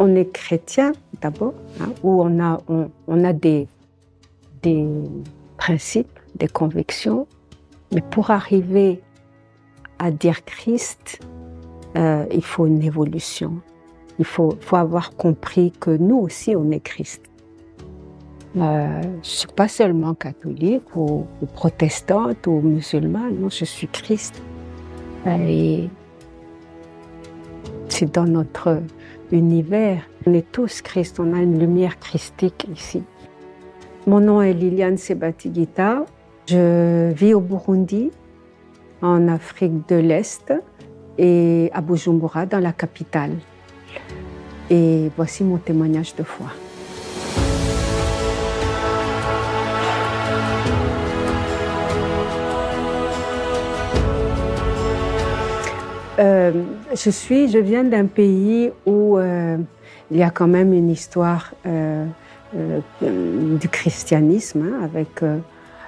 on est chrétien d'abord, hein, où on a des principes, des convictions, mais pour arriver à dire Christ, il faut une évolution. Il faut avoir compris que nous aussi, on est Christ. Je ne suis pas seulement catholique ou protestante ou musulmane, non, je suis Christ. Et c'est dans notre univers. On est tous Christ, on a une lumière christique ici. Mon nom est Liliane Sebatigita. Je vis au Burundi, en Afrique de l'Est et à Bujumbura, dans la capitale. Et voici mon témoignage de foi. Je viens d'un pays où il y a quand même une histoire du christianisme, hein,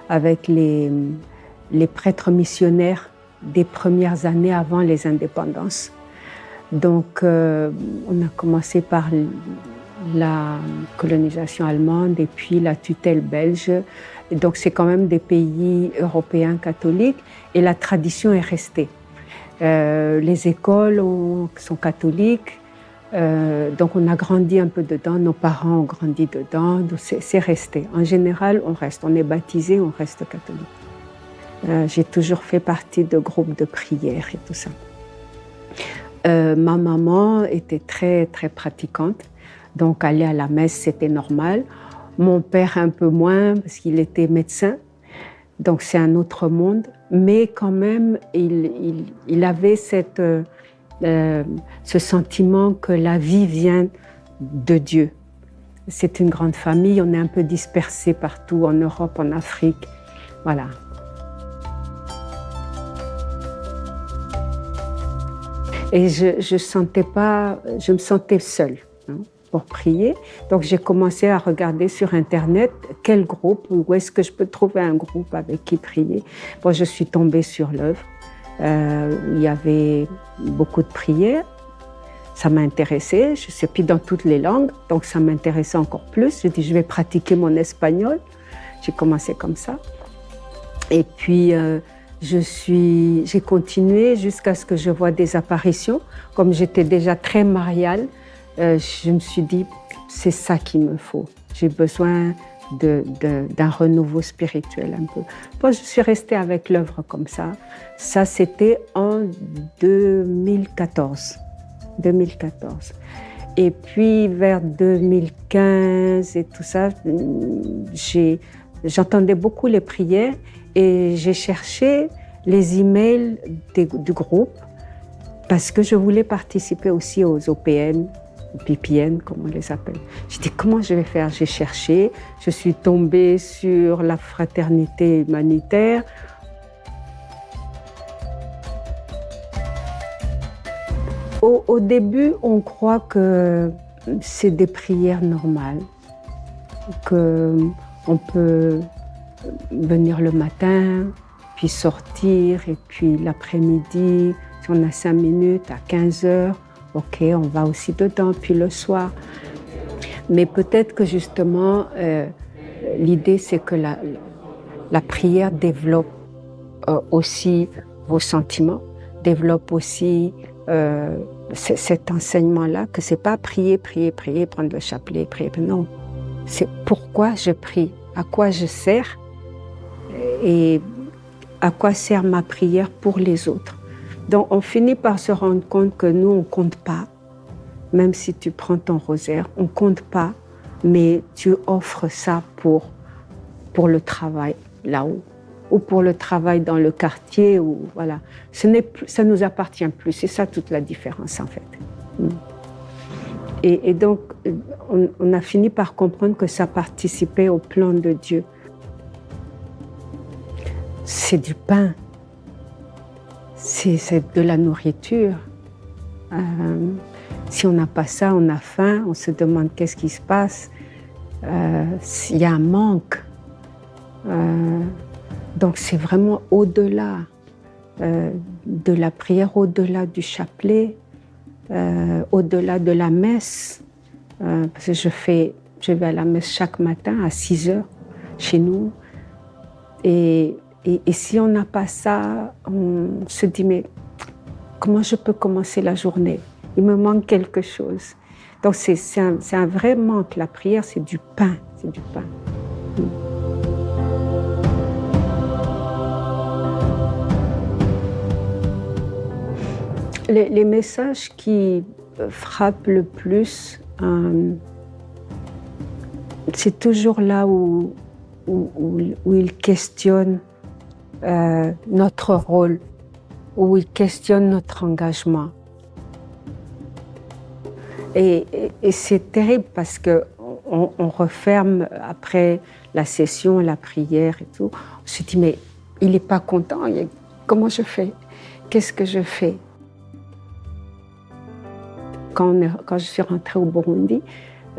avec les prêtres missionnaires des premières années avant les indépendances. Donc, on a commencé par la colonisation allemande et puis la tutelle belge. Et donc, c'est quand même des pays européens catholiques et la tradition est restée. Les écoles sont catholiques, donc on a grandi un peu dedans, nos parents ont grandi dedans, donc c'est resté. En général, on reste, on est baptisé, on reste catholique. J'ai toujours fait partie de groupes de prière et tout ça. Ma maman était très, très pratiquante, donc aller à la messe, c'était normal. Mon père un peu moins, parce qu'il était médecin, donc c'est un autre monde. Mais quand même, il avait ce sentiment que la vie vient de Dieu. C'est une grande famille, on est un peu dispersés partout, en Europe, en Afrique, voilà. Et je me sentais seule, hein, pour prier. Donc j'ai commencé à regarder sur Internet quel groupe, où est-ce que je peux trouver un groupe avec qui prier. Bon, je suis tombée sur l'œuvre, où il y avait beaucoup de prières. Ça m'a intéressée, je sais plus dans toutes les langues, donc ça m'intéressait encore plus. J'ai dit, je vais pratiquer mon espagnol. J'ai commencé comme ça. Et puis, j'ai continué jusqu'à ce que je voie des apparitions. Comme j'étais déjà très mariale, je me suis dit, c'est ça qu'il me faut. J'ai besoin d'un renouveau spirituel un peu. Bon, je suis restée avec l'œuvre comme ça. Ça, c'était en 2014. Et puis, vers 2015 et tout ça, j'entendais beaucoup les prières et j'ai cherché les emails du groupe parce que je voulais participer aussi aux OPN, PPN, comme on les appelle. J'ai dit, comment je vais faire? J'ai cherché, je suis tombée sur la fraternité humanitaire. Au début, on croit que c'est des prières normales, qu'on peut venir le matin, puis sortir, et puis l'après-midi, si on a 5 minutes, à 15 heures, ok, on va aussi dedans, puis le soir. Mais peut-être que justement, l'idée c'est que la prière développe aussi vos sentiments, développe aussi cet enseignement-là, que c'est pas prier, prendre le chapelet, prier, non. C'est pourquoi je prie, à quoi je sers et à quoi sert ma prière pour les autres. Donc on finit par se rendre compte que nous, on compte pas. Même si tu prends ton rosaire, on compte pas, mais tu offres ça pour le travail là-haut, ou pour le travail dans le quartier, ou voilà. Ça nous appartient plus, c'est ça toute la différence en fait. Et donc, on a fini par comprendre que ça participait au plan de Dieu. C'est du pain, c'est de la nourriture. Si on n'a pas ça, on a faim, on se demande qu'est-ce qui se passe. Il y a un manque. Donc c'est vraiment au-delà de la prière, au-delà du chapelet, au-delà de la messe. parce que je vais à la messe chaque matin à 6 heures chez nous. Et si on n'a pas ça, on se dit, mais comment je peux commencer la journée? Il me manque quelque chose. Donc c'est un vrai manque. La prière, c'est du pain. C'est du pain. Les messages qui frappent le plus, c'est toujours là où ils questionnent notre rôle, où ils questionnent notre engagement. Et c'est terrible parce qu'on referme après la session, la prière et tout. On se dit, mais il n'est pas content, comment je fais? Qu'est-ce que je fais? Quand je suis rentrée au Burundi,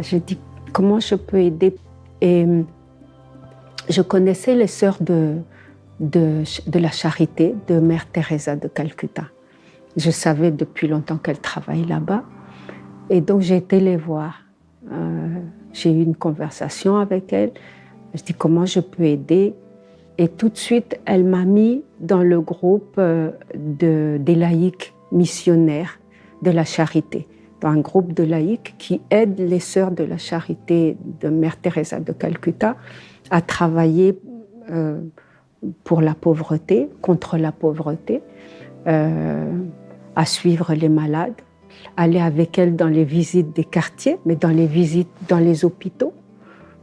je dis, comment je peux aider? Et je connaissais les sœurs de la charité de Mère Teresa de Calcutta. Je savais depuis longtemps qu'elle travaille là-bas. Et donc, j'ai été les voir. J'ai eu une conversation avec elle. Je dis, comment je peux aider? Et tout de suite, elle m'a mis dans le groupe des laïcs missionnaires de la charité. Dans un groupe de laïcs qui aide les sœurs de la charité de Mère Teresa de Calcutta à travailler pour la pauvreté, contre la pauvreté, à suivre les malades, aller avec elles dans les visites des quartiers, mais dans les visites dans les hôpitaux.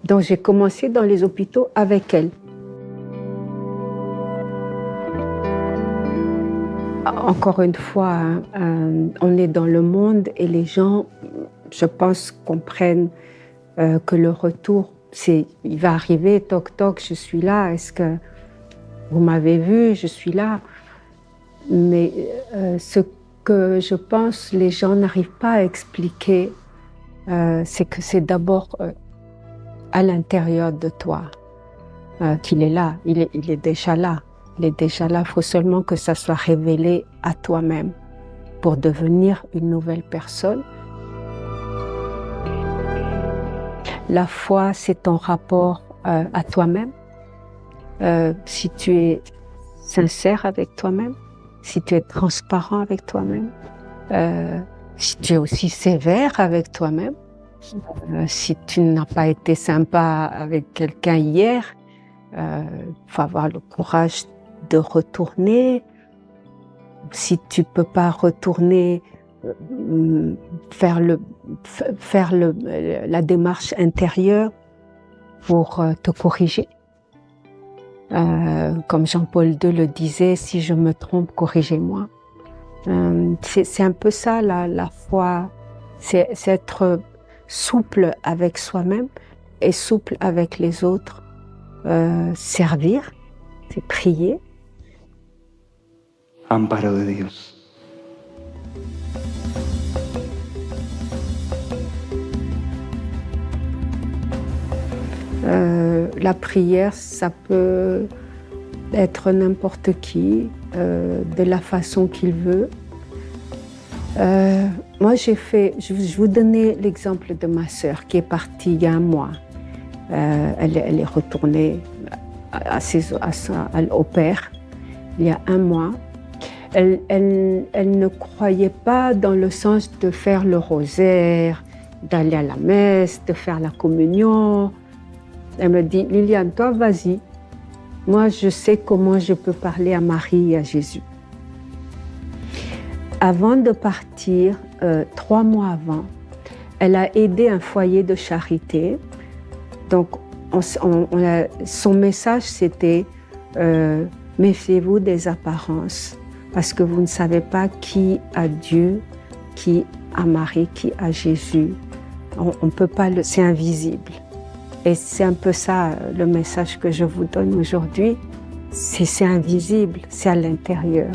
Donc j'ai commencé dans les hôpitaux avec elles. Encore une fois, on est dans le monde et les gens, je pense, comprennent que le retour, il va arriver, toc toc, je suis là, est-ce que vous m'avez vu, je suis là. Mais ce que je pense les gens n'arrivent pas à expliquer, c'est que c'est d'abord à l'intérieur de toi qu'il est là, il est déjà là. Il est déjà là, il faut seulement que ça soit révélé à toi-même pour devenir une nouvelle personne. La foi, c'est ton rapport à toi-même. Si tu es sincère avec toi-même, si tu es transparent avec toi-même, si tu es aussi sévère avec toi-même, si tu n'as pas été sympa avec quelqu'un hier, il faut avoir le courage de retourner. Si tu peux pas retourner, faire la démarche intérieure pour te corriger. Comme Jean-Paul II le disait, si je me trompe, corrigez-moi. C'est un peu ça la foi, c'est être souple avec soi-même et souple avec les autres. Servir, c'est prier. Amparo de Dios. La prière, ça peut être n'importe qui, de la façon qu'il veut. Moi, je vous donnais l'exemple de ma sœur qui est partie il y a un mois. Elle est retournée au Père il y a un mois. Elle ne croyait pas dans le sens de faire le rosaire, d'aller à la messe, de faire la communion. Elle me dit, Liliane, toi, vas-y. Moi, je sais comment je peux parler à Marie et à Jésus. Avant de partir, 3 mois avant, elle a aidé un foyer de charité. Donc, son message, c'était méfiez-vous des apparences, parce que vous ne savez pas qui a Dieu, qui a Marie, qui a Jésus. On peut pas c'est invisible. Et c'est un peu ça le message que je vous donne aujourd'hui. C'est invisible, c'est à l'intérieur.